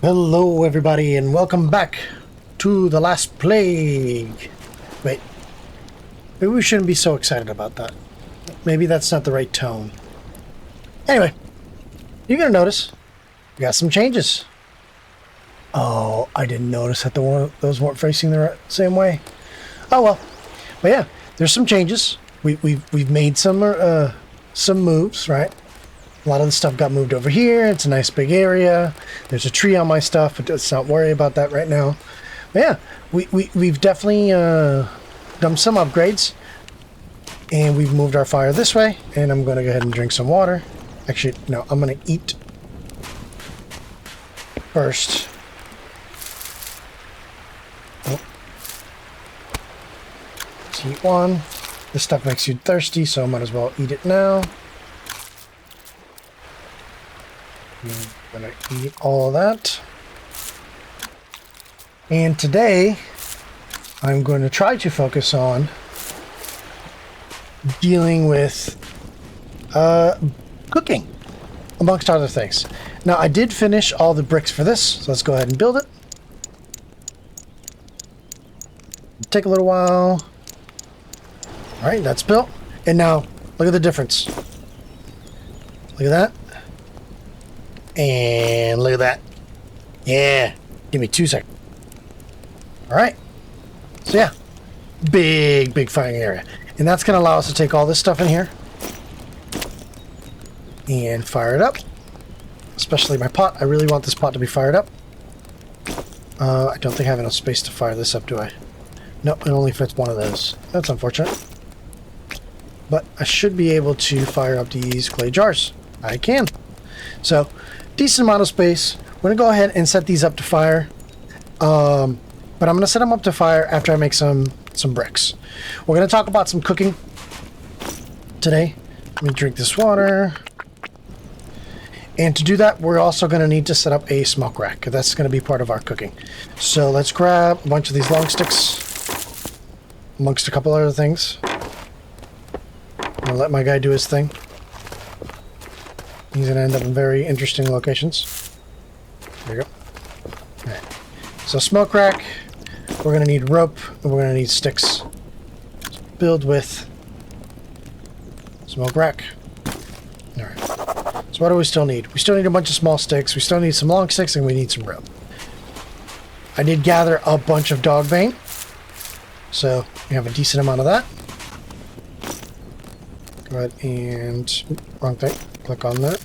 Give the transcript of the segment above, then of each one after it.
Hello everybody and welcome back to The Last Plague. Wait, maybe we shouldn't be so excited about that. Maybe that's not the right tone. Anyway, you're gonna notice we got some changes. Oh, I didn't notice that those weren't facing the same way. Oh well, but yeah, there's some changes. We've made some moves, right? A lot of the stuff got moved over here. It's a nice big area. There's a tree on my stuff, but let's not worry about that right now. But yeah, we've definitely done some upgrades. And we've moved our fire this way. And I'm going to go ahead and drink some water. Actually, no, I'm going to eat first. Oh. Let's eat one. This stuff makes you thirsty, so I might as well eat it now. I'm gonna eat all of that. And today I'm going to try to focus on dealing with cooking, amongst other things. Now I did finish all the bricks for this, so let's go ahead and build it. Take a little while. Alright, that's built. And now look at the difference. Look at that. And look at that. Yeah. Give me 2 seconds. Alright. So yeah. Big firing area. And that's going to allow us to take all this stuff in here. And fire it up. Especially my pot. I really want this pot to be fired up. I don't think I have enough space to fire this up, do I? Nope, it only fits one of those. That's unfortunate. But I should be able to fire up these clay jars. I can. So, decent amount of space. We're going to go ahead and set these up to fire. But I'm going to set them up to fire after I make some bricks. We're going to talk about some cooking today. Let me drink this water. And to do that, we're also going to need to set up a smoke rack. That's going to be part of our cooking. So let's grab a bunch of these long sticks, amongst a couple other things. I'll let my guy do his thing. He's going to end up in very interesting locations. There you go. Alright. So smoke rack, we're going to need rope, and we're going to need sticks. Let's build with smoke rack. Alright. So what do we still need? We still need a bunch of small sticks, we still need some long sticks, and we need some rope. I did gather a bunch of dog bane, so we have a decent amount of that. Go ahead and... wrong thing. Click on that.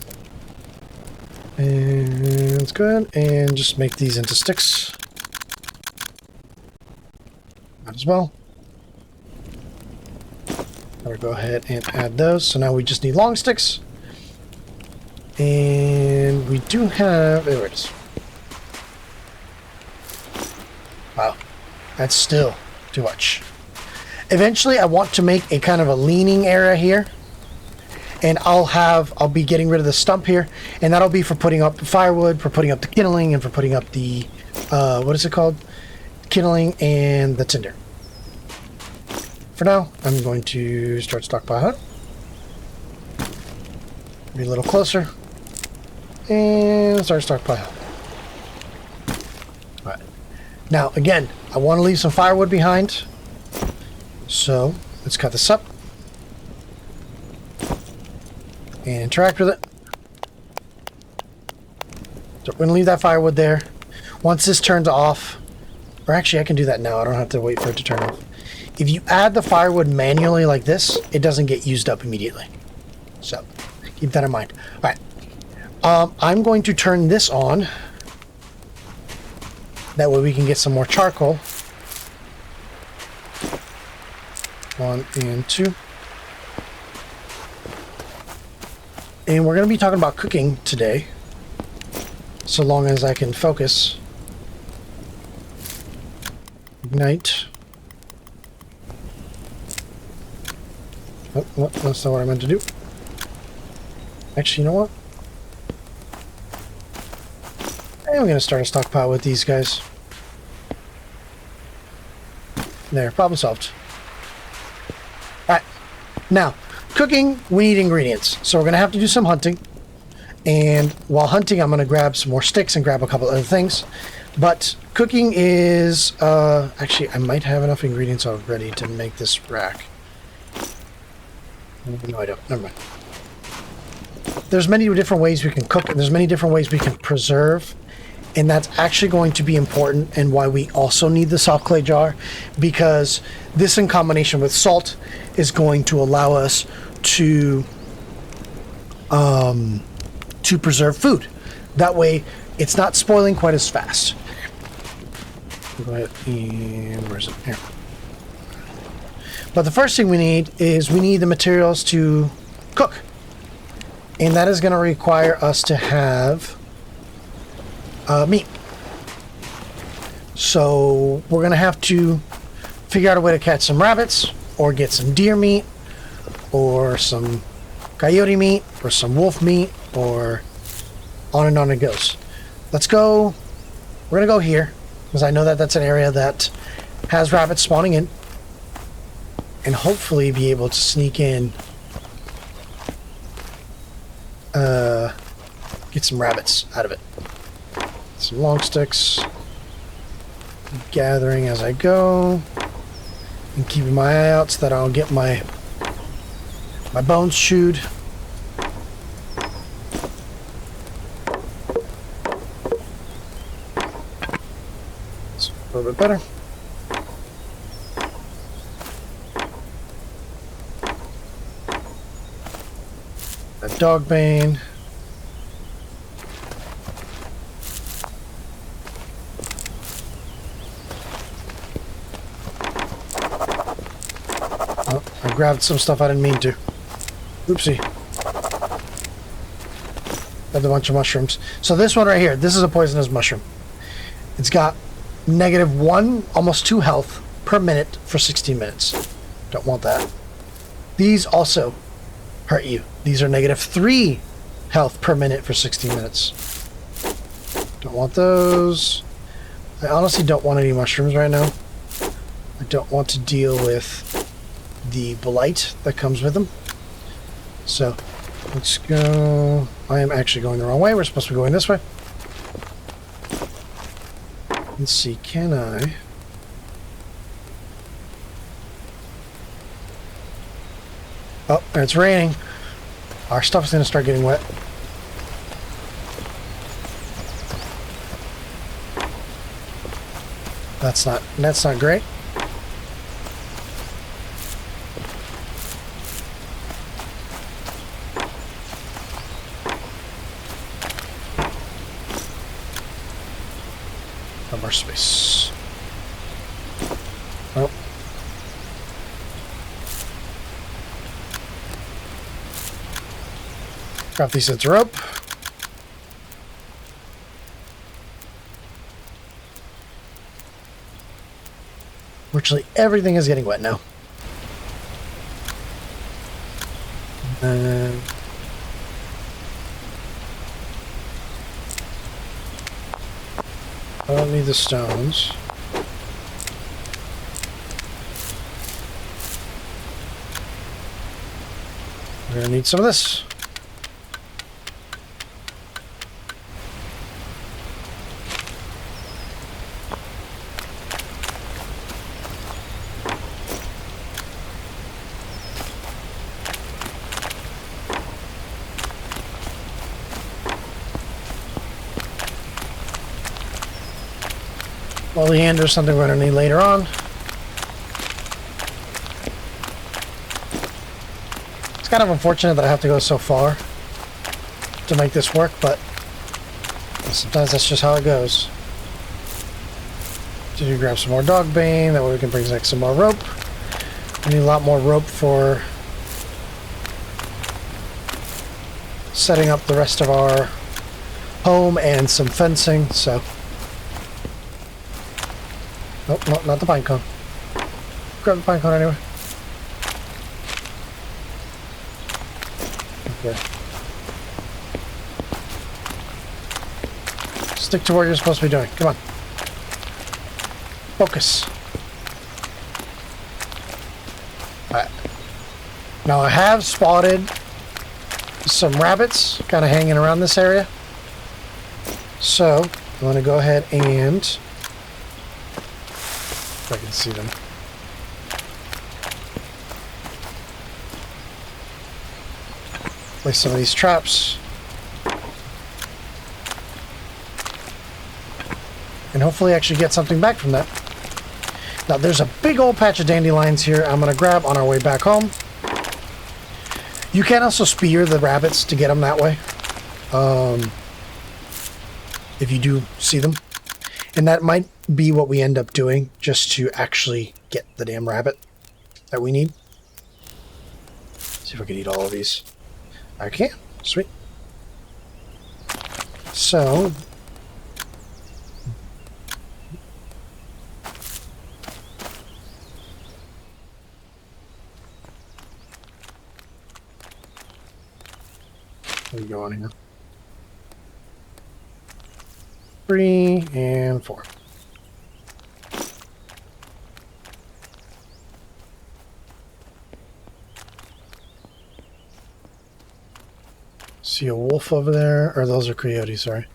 And it's good. And just make these into sticks. Might as well. I'll go ahead and add those. So now we just need long sticks. And we do have... there it is. Wow. That's still too much. Eventually I want to make a kind of a leaning area here. And I'll be getting rid of the stump here, and that'll be for putting up firewood, for putting up the kindling, and for putting up the, what is it called? Kindling and the tinder. For now, I'm going to start stockpile. Be a little closer. And start stockpile. Alright. Now, again, I want to leave some firewood behind. So, let's cut this up. And interact with it. So we're going to leave that firewood there. Once this turns off, or actually I can do that now, I don't have to wait for it to turn off. If you add the firewood manually like this, it doesn't get used up immediately. So keep that in mind. Alright, I'm going to turn this on. That way we can get some more charcoal. 1 and 2. And we're going to be talking about cooking today, so long as I can focus. Ignite. Oh, no, that's not what I meant to do. Actually, you know what? I'm going to start a stockpile with these guys. There, problem solved. Alright, now, cooking, we need ingredients. So we're going to have to do some hunting. And while hunting, I'm going to grab some more sticks and grab a couple other things. But cooking is... actually, I might have enough ingredients already to make this rack. No, I don't. Never mind. There's many different ways we can cook, and there's many different ways we can preserve. And that's actually going to be important, and why we also need the soft clay jar, because this in combination with salt is going to allow us to preserve food. That way it's not spoiling quite as fast. Go ahead and where's it? Here. But the first thing we need is we need the materials to cook. And that is going to require us to have meat. So we're going to have to figure out a way to catch some rabbits, or get some deer meat, or some coyote meat, or some wolf meat, or on and on it goes. Let's go. We're going to go here, because I know that that's an area that has rabbits spawning in, and hopefully be able to sneak in, get some rabbits out of it. Some long sticks, gathering as I go, and keeping my eye out so that I'll get my bones chewed. It's a little bit better. A dog bane. Oh, I grabbed some stuff I didn't mean to. Oopsie. Grabbed a bunch of mushrooms. So this one right here, this is a poisonous mushroom. It's got -1, almost 2 health per minute for 16 minutes. Don't want that. These also hurt you. These are -3 health per minute for 16 minutes. Don't want those. I honestly don't want any mushrooms right now. I don't want to deal with the blight that comes with them. So let's go. I am actually going the wrong way. We're supposed to be going this way. Let's see, can I? Oh, it's raining. Our stuff's gonna start getting wet. That's not great. More space. Oh. Grab these ends of rope. Virtually everything is getting wet now. I don't need the stones. We're gonna need some of this. Oleander is something we're going to need later on. It's kind of unfortunate that I have to go so far to make this work, but sometimes that's just how it goes. Did you grab some more dog bane? That way we can bring back some more rope. We need a lot more rope for setting up the rest of our home and some fencing, so... Nope, no, not the pine cone. Grab the pine cone anyway. Okay. Stick to what you're supposed to be doing. Come on. Focus. Alright. Now I have spotted some rabbits kind of hanging around this area. So I'm going to go ahead and, if I can see them. Place some of these traps. And hopefully actually get something back from that. Now there's a big old patch of dandelions here I'm going to grab on our way back home. You can also spear the rabbits to get them that way. If you do see them. And that might be what we end up doing just to actually get the damn rabbit that we need. See if I can eat all of these. I can. Sweet. So... what are you going here? 3 and 4. See a wolf over there, or those are coyotes, sorry.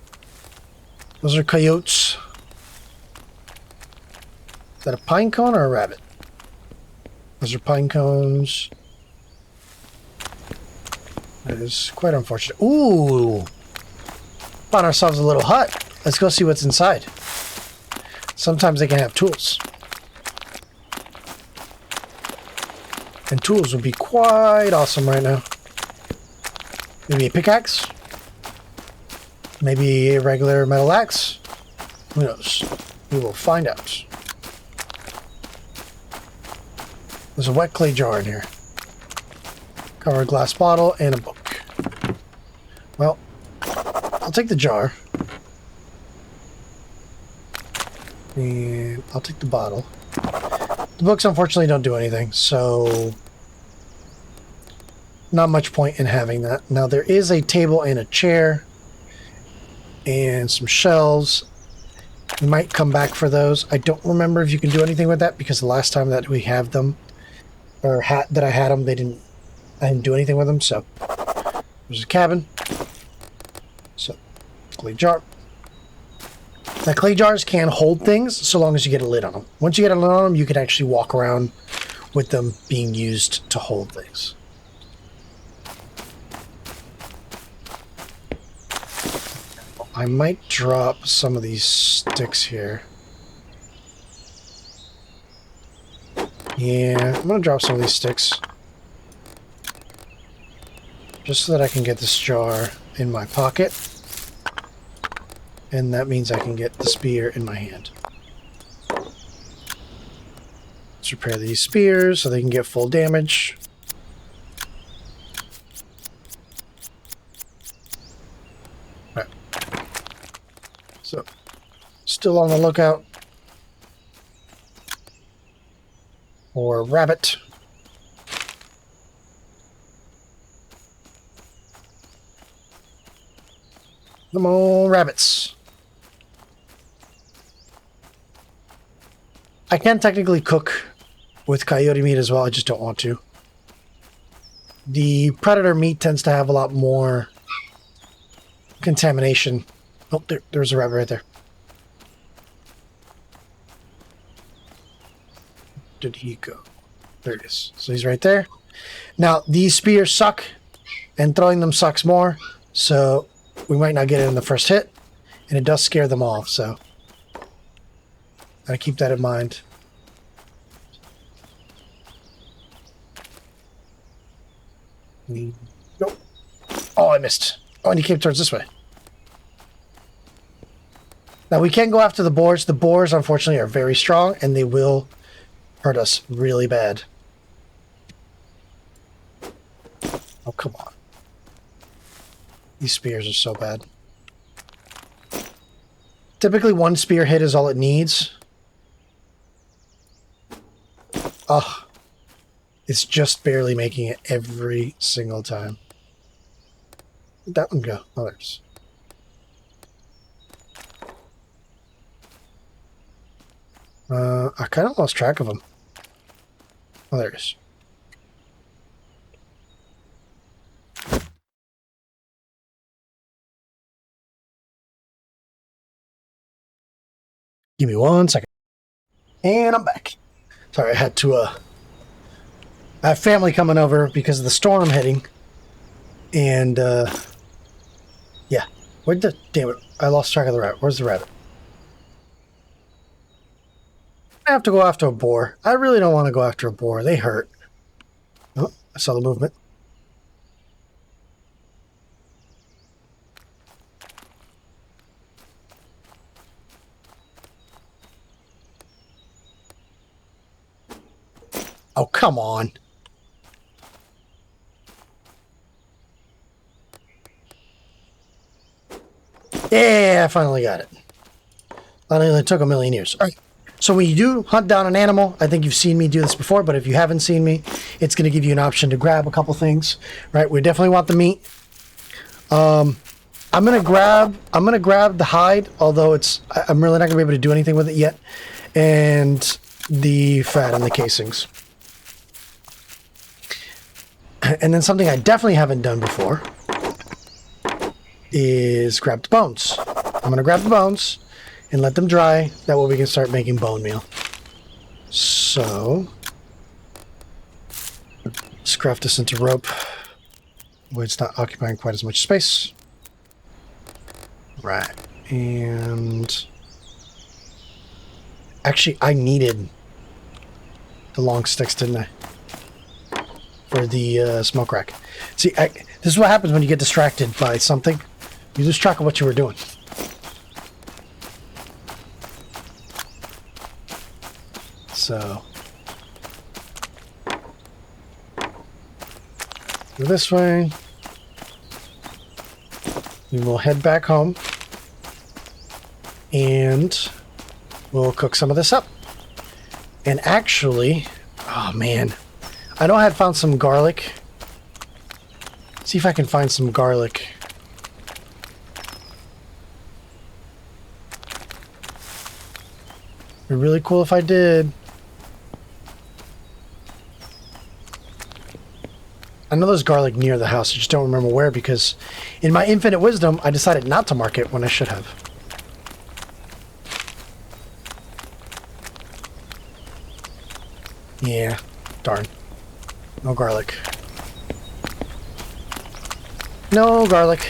Those are coyotes. Is that a pine cone or a rabbit? Those are pine cones. That is quite unfortunate. Ooh! Found ourselves a little hut. Let's go see what's inside. Sometimes they can have tools. And tools would be quite awesome right now. Maybe a pickaxe? Maybe a regular metal axe? Who knows? We will find out. There's a wet clay jar in here. Covered glass bottle and a book. Well, I'll take the jar. And I'll take the bottle. The books unfortunately don't do anything, so not much point in having that. Now there is a table and a chair and some shelves. We might come back for those. I don't remember if you can do anything with that because the last time that we have them, or that I had them, I didn't do anything with them. So there's a cabin. So clay jar. Now clay jars can hold things so long as you get a lid on them. Once you get a lid on them, you can actually walk around with them being used to hold things. I might drop some of these sticks here. Yeah, I'm going to drop some of these sticks. Just so that I can get this jar in my pocket. And that means I can get the spear in my hand. Let's repair these spears so they can get full damage. Right. So, still on the lookout for a rabbit. Come on, rabbits. I can technically cook with coyote meat as well, I just don't want to. The predator meat tends to have a lot more contamination. Oh, there's a rabbit right there. Did he go? There it is. So he's right there. Now, these spears suck, and throwing them sucks more, so we might not get it in the first hit, and it does scare them off, so gotta keep that in mind. Nope. Oh, I missed. Oh, and he came towards this way. Now, we can go after the boars. The boars, unfortunately, are very strong, and they will hurt us really bad. Oh, come on. These spears are so bad. Typically, one spear hit is all it needs. Ugh. It's just barely making it every single time. Where'd that one go? Oh, there's. I kind of lost track of him. Oh, there it is. Give me 1 second. And I'm back. Sorry, I had to, I have family coming over because of the storm hitting. And, yeah. Where'd the... Damn it. I lost track of the rabbit. Where's the rabbit? I have to go after a boar. I really don't want to go after a boar. They hurt. Oh, I saw the movement. Oh, come on. Yeah, I finally got it. That only took a million years. All right. So when you do hunt down an animal, I think you've seen me do this before, but if you haven't seen me, it's going to give you an option to grab a couple things, right? We definitely want the meat. I'm going to grab the hide, although I'm really not going to be able to do anything with it yet, and the fat and the casings. And then something I definitely haven't done before is grab the bones. I'm going to grab the bones and let them dry. That way we can start making bone meal. So, let's craft this into rope, where it's not occupying quite as much space. Right. And actually, I needed the long sticks, didn't I? For the smoke rack. See, this is what happens when you get distracted by something. You lose track of what you were doing. So, go this way. We will head back home. And we'll cook some of this up. And actually, oh man, I know I had found some garlic. See if I can find some garlic. It'd be really cool if I did. I know there's garlic near the house. I just don't remember where because in my infinite wisdom, I decided not to mark it when I should have. Yeah, darn. No garlic. No garlic.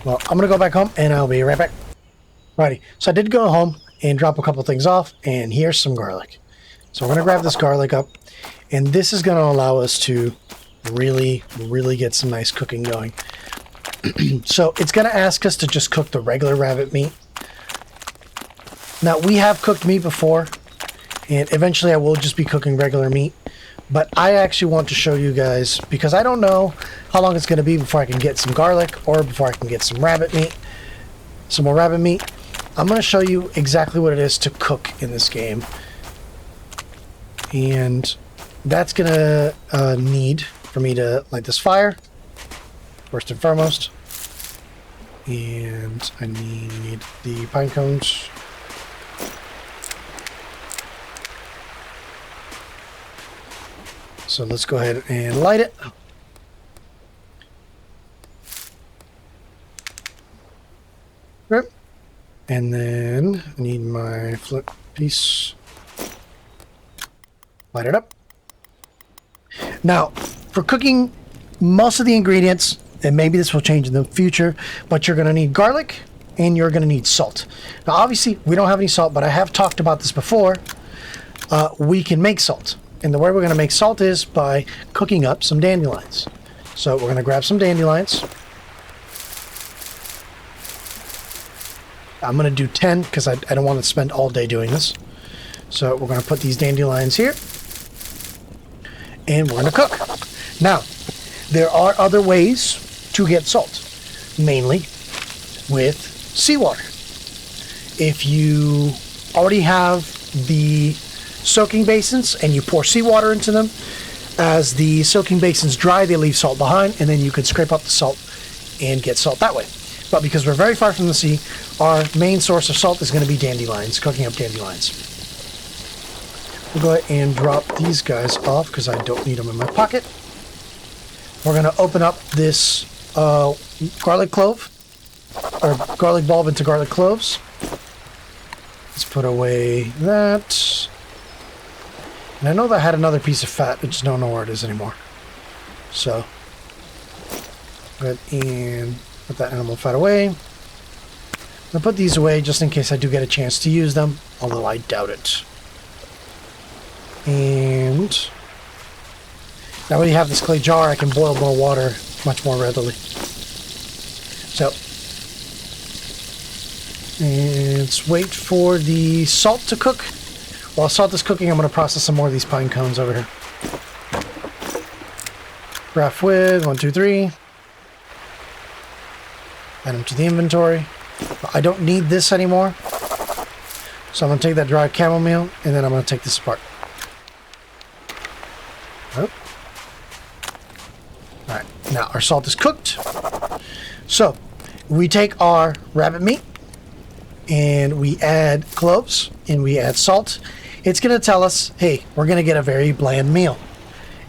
Well, I'm gonna go back home and I'll be right back. Righty, so I did go home and drop a couple things off, and here's some garlic. So we're gonna grab this garlic up, and this is gonna allow us to really get some nice cooking going. So it's gonna ask us to just cook the regular rabbit meat. Now we have cooked meat before, and eventually I will just be cooking regular meat. But I actually want to show you guys, because I don't know how long it's going to be before I can get some garlic or before I can get some rabbit meat, some more rabbit meat. I'm going to show you exactly what it is to cook in this game. And that's going to need for me to light this fire, first and foremost. And I need the pine cones. So let's go ahead and light it. Right. And then I need my flint piece. Light it up. Now, for cooking most of the ingredients, and maybe this will change in the future, but you're going to need garlic and you're going to need salt. Now, obviously, we don't have any salt, but I have talked about this before. We can make salt. And the way we're going to make salt is by cooking up some dandelions. So we're going to grab some dandelions. I'm going to do 10 because I don't want to spend all day doing this. So we're going to put these dandelions here. And we're going to cook. Now, there are other ways to get salt. Mainly with seawater. If you already have the soaking basins and you pour seawater into them, as the soaking basins dry, they leave salt behind, and then you can scrape up the salt and get salt that way. but because we're very far from the sea, our main source of salt is going to be dandelions, cooking up dandelions. We'll go ahead and drop these guys off because I don't need them in my pocket. We're going to open up this garlic clove, or garlic bulb into garlic cloves. Let's put away that. And I know that I had another piece of fat, I just don't know where it is anymore. So, go ahead and put that animal fat away. I'm going to put these away just in case I do get a chance to use them, although I doubt it. And now that you have this clay jar, I can boil more water much more readily. So, and let's wait for the salt to cook. While salt is cooking, I'm going to process some more of these pine cones over here. Craft with 1, 2, 3. Add them to the inventory. I don't need this anymore. So I'm going to take that dry chamomile, and then I'm going to take this apart. Oh. Alright, now our salt is cooked. So, we take our rabbit meat, and we add cloves, and we add salt. It's going to tell us, hey, we're going to get a very bland meal.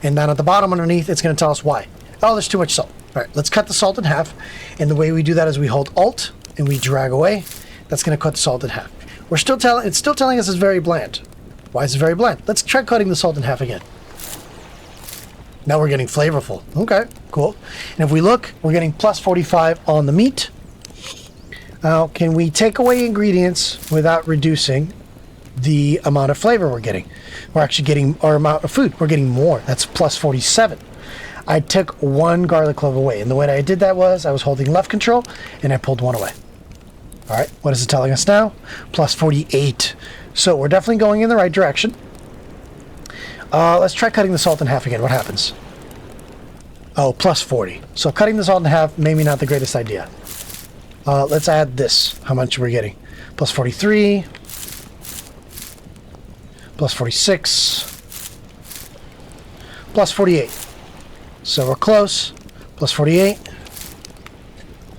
And down at the bottom underneath, it's going to tell us why. Oh, there's too much salt. All right, let's cut the salt in half. And the way we do that is we hold Alt, and we drag away. That's going to cut the salt in half. It's still telling us it's very bland. Why is it very bland? Let's try cutting the salt in half again. Now we're getting flavorful. Okay, cool. And if we look, we're getting plus 45 on the meat. Now, can we take away ingredients without reducing the amount of flavor we're getting? We're actually getting our amount of food. We're getting more. That's plus 47. I took one garlic clove away. And the way I did that was I was holding left control and I pulled one away. All right, what is it telling us now? Plus 48. So we're definitely going in the right direction. Let's try cutting the salt in half again. What happens? Oh, plus 40. So cutting the salt in half, maybe not the greatest idea. Let's add this. How much are we getting? Plus 43. Plus 46. Plus 48. So we're close. Plus 48.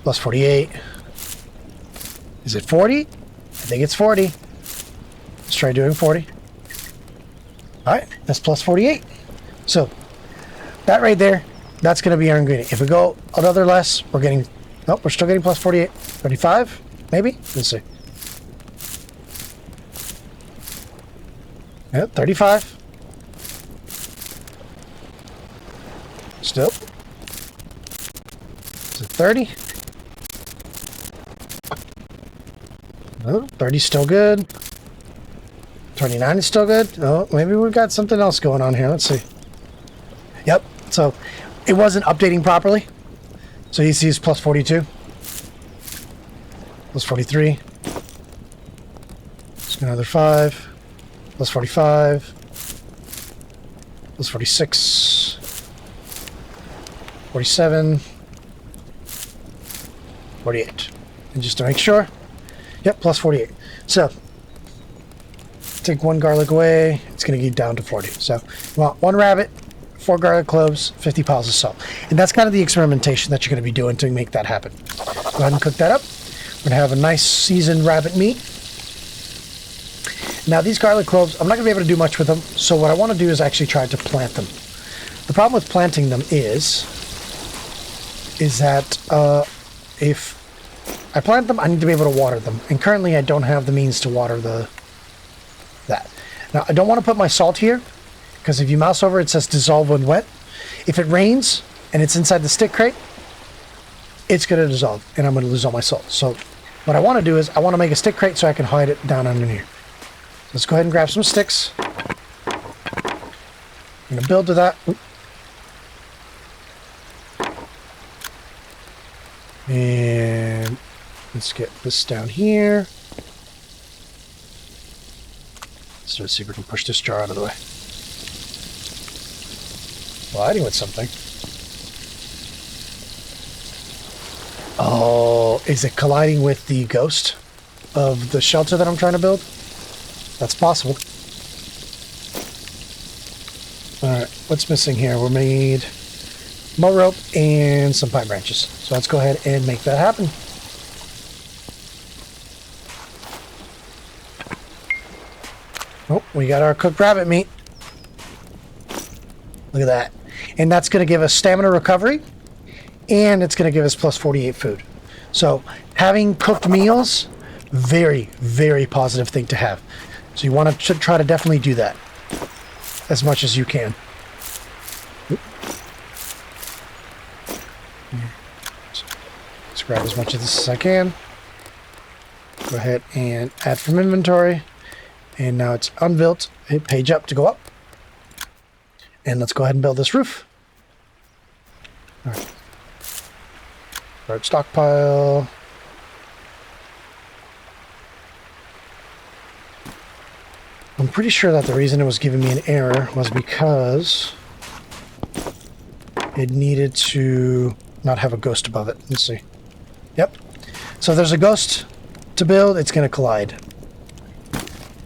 Plus 48. Is it 40? I think it's 40. Let's try doing 40. Alright, that's plus 48. So, that right there, that's going to be our ingredient. If we go another less, we're getting... Nope, we're still getting plus 48. 35? Maybe? Let's see. Yeah, 35. Still. Is it 30? No, 30's still good. 29 is still good. Oh, maybe we've got something else going on here. Let's see. Yep. So it wasn't updating properly. So you see it's plus 42. Plus 43. Let's get another 5. Plus 45. Plus 46. 47. 48. And just to make sure. Yep, plus 48. So take one garlic away, it's going to get down to 40. So you want one rabbit, 4 garlic cloves, 50 piles of salt. And that's kind of the experimentation that you're going to be doing to make that happen. Go ahead and cook that up. We're going to have a nice seasoned rabbit meat. Now these garlic cloves, I'm not going to be able to do much with them, so what I want to do is actually try to plant them. The problem with planting them is that if I plant them, I need to be able to water them. And currently I don't have the means to water that. Now, I don't want to put my salt here, because if you mouse over, it says dissolve when wet. If it rains and it's inside the stick crate, it's going to dissolve, and I'm going to lose all my salt. So what I want to do is I want to make a stick crate so I can hide it down under here. Let's go ahead and grab some sticks. I'm going to build to that. And let's get this down here. So let's see if we can push this jar out of the way. Colliding with something. Oh, is it colliding with the ghost of the shelter that I'm trying to build? That's possible. Alright, what's missing here? We need more rope and some pine branches. So let's go ahead and make that happen. Oh, we got our cooked rabbit meat. Look at that. And that's going to give us stamina recovery, and it's going to give us plus 48 food. So having cooked meals, very, very positive thing to have. So you want to try to definitely do that as much as you can. Let's grab as much of this as I can. Go ahead and add from inventory. And now it's unbuilt. Hit page up to go up. And let's go ahead and build this roof. All right. Start stockpile. I'm pretty sure that the reason it was giving me an error was because it needed to not have a ghost above it. Let's see. Yep. So if there's a ghost to build, it's going to collide.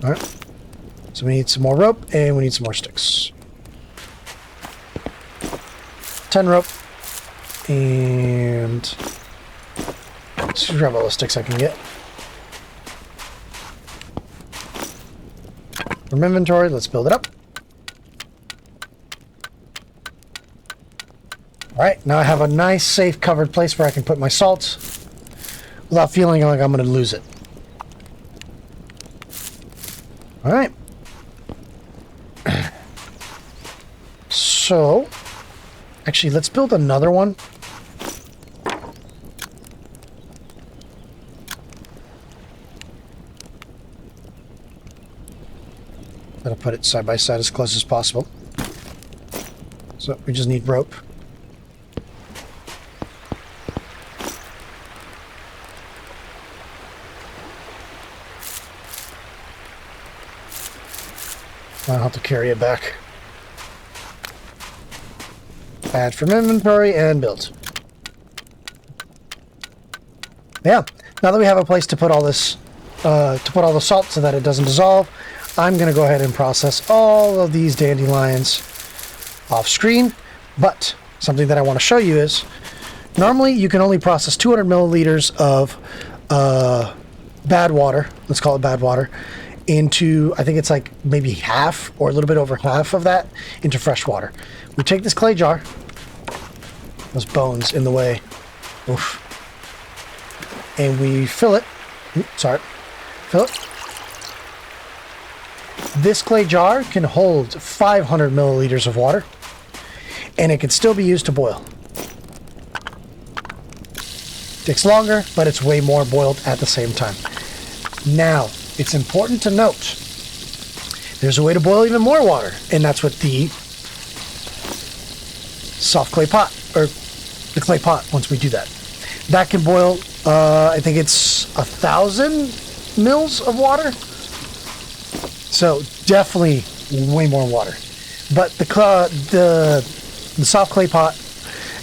All right. So we need some more rope and we need some more sticks. 10 rope. And let's grab all the sticks I can get. From inventory, let's build it up. Alright, now I have a nice, safe, covered place where I can put my salt without feeling like I'm going to lose it. Alright. So, actually, let's build another one. Gotta put it side by side as close as possible. So we just need rope. I'll have to carry it back. Add from inventory and build. Yeah, now that we have a place to put all this, to put all the salt so that it doesn't dissolve, I'm going to go ahead and process all of these dandelions off screen. But something that I want to show you is, normally you can only process 200 milliliters of bad water, let's call it bad water, into, I think it's like maybe half or a little bit over half of that into fresh water. We take this clay jar, those bones in the way, oof, and we fill it, fill it. This clay jar can hold 500 milliliters of water, and it can still be used to boil. Takes longer, but it's way more boiled at the same time. Now, it's important to note, there's a way to boil even more water, and that's with the soft clay pot, or the clay pot, once we do that. That can boil, I think it's 1,000 mils of water. So definitely way more water. But the soft clay pot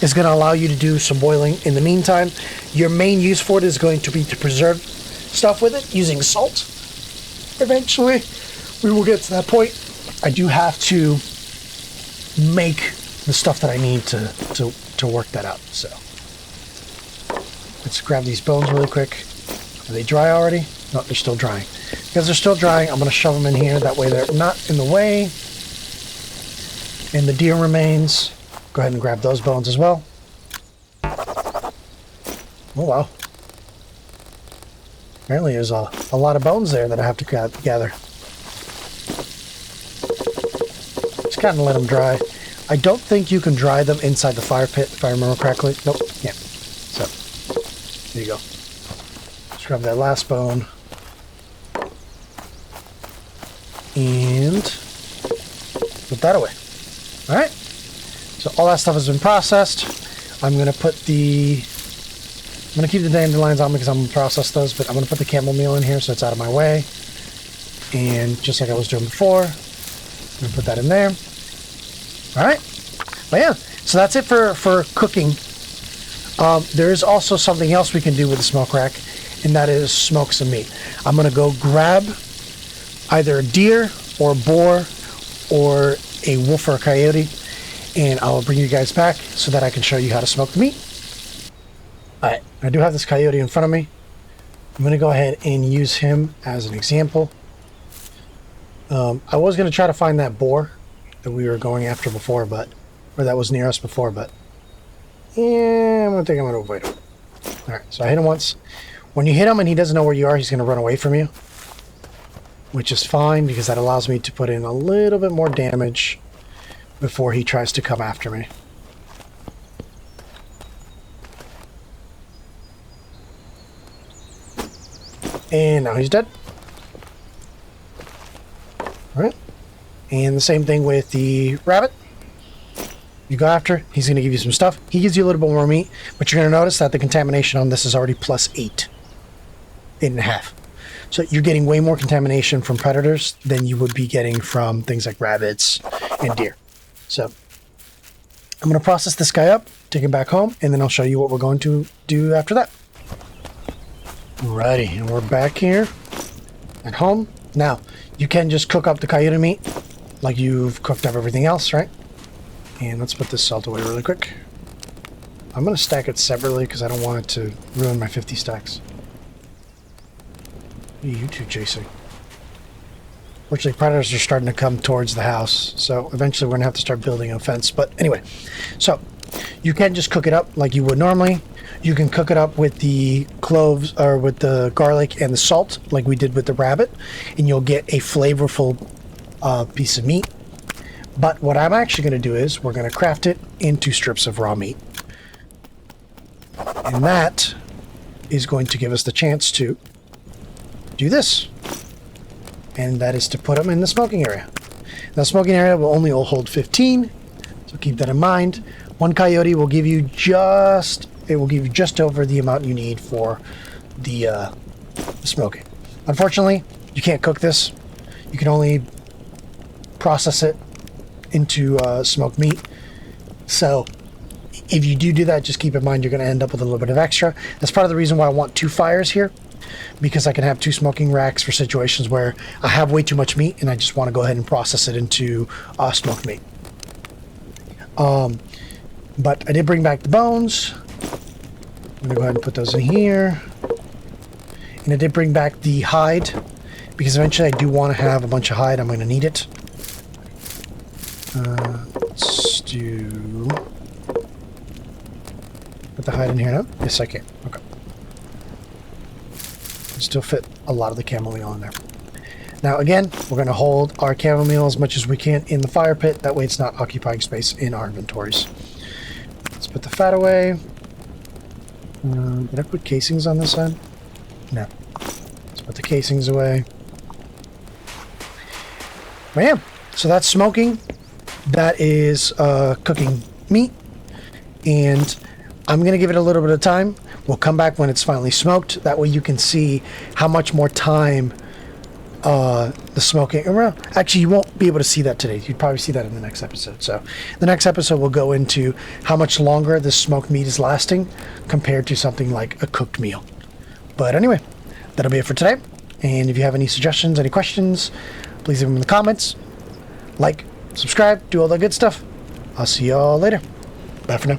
is going to allow you to do some boiling in the meantime. Your main use for it is going to be to preserve stuff with it using salt. Eventually, we will get to that point. I do have to make the stuff that I need to work that out. So let's grab these bones really quick. Are they dry already? No, they're still drying. Because they're still drying, I'm going to shove them in here. That way they're not in the way. And the deer remains. Go ahead and grab those bones as well. Oh, wow. Apparently there's a lot of bones there that I have to gather. Just kind of let them dry. I don't think you can dry them inside the fire pit, if I remember correctly. Nope, can't. So, there you go. Let's grab that last bone. And put that away. Alright. So all that stuff has been processed. I'm going to put the... I'm going to keep the dandelions on because I'm going to process those, but I'm going to put the camel meal in here so it's out of my way. And just like I was doing before, I'm going to put that in there. Alright. But yeah, so that's it for cooking. There is also something else we can do with the smoke rack, and that is smoke some meat. I'm going to go grab either a deer or a boar or a wolf or a coyote, and I'll bring you guys back so that I can show you how to smoke the meat. Alright, I do have this coyote in front of me. I'm going to go ahead and use him as an example. I was going to try to find that boar that we were going after before, but... Or that was near us before, but... Yeah, I'm going to avoid him. Alright, so I hit him once. When you hit him and he doesn't know where you are, he's going to run away from you. Which is fine, because that allows me to put in a little bit more damage before he tries to come after me. And now he's dead. Alright. And the same thing with the rabbit. You go after, he's going to give you some stuff. He gives you a little bit more meat, but you're going to notice that the contamination on this is already plus 8. 8.5. So you're getting way more contamination from predators than you would be getting from things like rabbits and deer. So I'm going to process this guy up, take him back home, and then I'll show you what we're going to do after that. Alrighty, and we're back here at home. Now, you can just cook up the coyote meat like you've cooked up everything else, right? And let's put this salt away really quick. I'm going to stack it separately because I don't want it to ruin my 50 stacks. What are you two chasing? Fortunately, predators are starting to come towards the house, so eventually we're going to have to start building a fence. But anyway, so you can just cook it up like you would normally. You can cook it up with the cloves, or with the garlic and the salt, like we did with the rabbit, and you'll get a flavorful piece of meat. But what I'm actually going to do is we're going to craft it into strips of raw meat. And that is going to give us the chance to do this. And that is to put them in the smoking area. Now, the smoking area will only hold 15, so keep that in mind. One coyote will give you just over the amount you need for the smoking. Unfortunately, you can't cook this. You can only process it into smoked meat. So if you do that, just keep in mind you're going to end up with a little bit of extra. That's part of the reason why I want 2 fires here, because I can have 2 smoking racks for situations where I have way too much meat and I just want to go ahead and process it into smoked meat. But I did bring back the bones. I'm going to go ahead and put those in here. And I did bring back the hide, because eventually I do want to have a bunch of hide. I'm going to need it. Let's do... Put the hide in here now? Yes, I can. Okay. Still fit a lot of the chamomile in there. Now again, we're going to hold our chamomile as much as we can in the fire pit. That way it's not occupying space in our inventories. Let's put the fat away. Did I put casings on this side? No. Let's put the casings away. Bam! So that's smoking. That is cooking meat. And I'm going to give it a little bit of time. We'll come back when it's finally smoked. That way you can see how much more time the smoking... Actually, you won't be able to see that today. You'd probably see that in the next episode. So the next episode will go into how much longer this smoked meat is lasting compared to something like a cooked meal. But anyway, that'll be it for today. And if you have any suggestions, any questions, please leave them in the comments. Like, subscribe, do all that good stuff. I'll see y'all later. Bye for now.